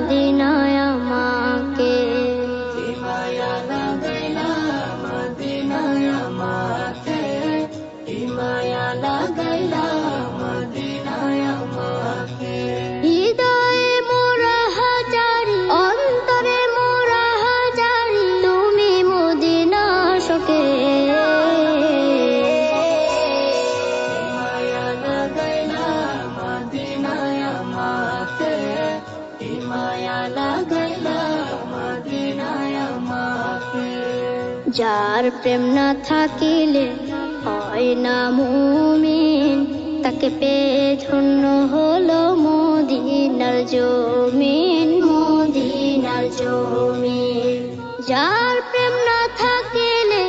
মদিনায় আমাকে। কি মায়া লাগাইলা মদিনায় আমাকে, কি মায়া লাগাইলা মদিনায় আমাকে। হৃদয়ে মোরা হাজারি, অন্তরে মোরা হাজারি, তুমি মদিনা শোকে। কি মায়া লাগাইলা মদিনায় আমাকে, কি মায়া লাগাইলা মদিনায় আমাকে। যার প্রেম না থাকিলে হয় না মুমিন, তাকে পেয়ে ধন্য হলো মদিনার জমিন, মদিনার জমিন। যার প্রেম না থাকিলে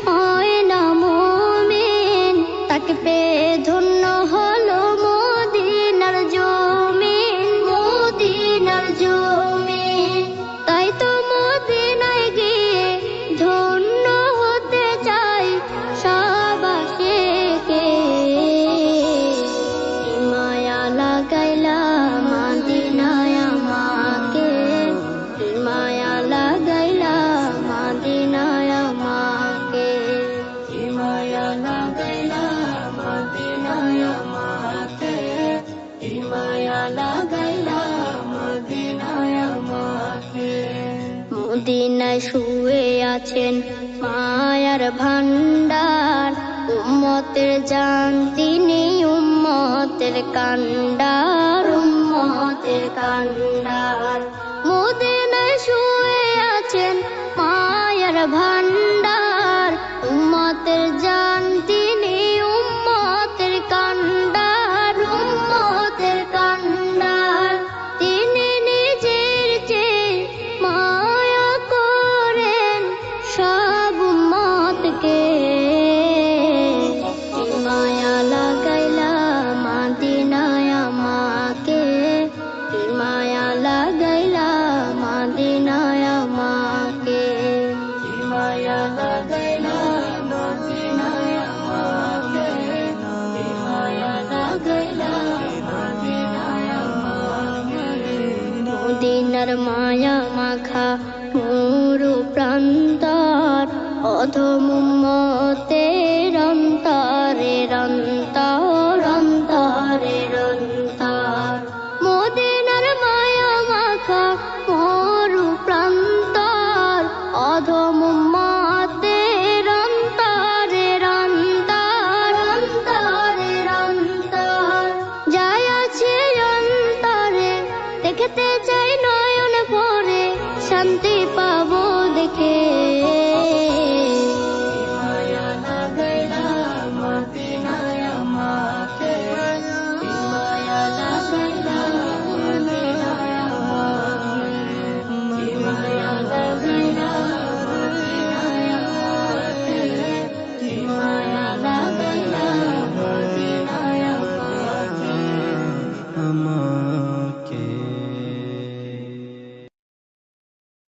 হয় না মুমিন, তাকে পেয়ে ধন্য হলো মদিনার জমিন, মদিনার জমিন। তাই তো মদিনায় গিয়ে ধন্য হতে চাই সবাসীকে। কি মায়া লাগাইলা মদিনায় আমাকে, কি মায়া লাগাইলা মদিনায় আমাকে। কি মায়া লাগাইলা মদিনায় আমাকে, কি মায়া লাগাইলা মদিনায় আমাকে। মদিনায় শুয়ে আছেন মায়ার ভান্ডার, উম্মতের জান তিনি, উম্মতের কান্ডার, উম্মতের কান্ডার। মদিনায় শুয়ে আছেন মায়ার ভান্ডার, উম্মতের জান তিনি, উম্মতের কান্ডার, উম্মতের কান্ডার। তিনি নিজের চেয়ে মায়া করেন সব উম্মতকে। কি মায়া লাগাইলা মদিনায় আমাকে, কি মায়া লাগাইলা মদিনায় আমাকে। কি মায়া লাগাইলা মদিনায় আমাকে, কি মায়া লাগাইলা মদিনায় আমাকে। মদিনার মায়া মাখা মরু প্রান্তর, অধম উম্মতের অন্তরের অন্তর, অন্তরের অন্তর। মদিনার মায়া মাখা মরু প্রান্তর, অধম উম্মতের অন্তরের অন্তর, অন্তরের অন্তর। যাই আছে অন্তরে, দেখতে চাই নয়ন ভরে, শান্তি পাবো দেখে।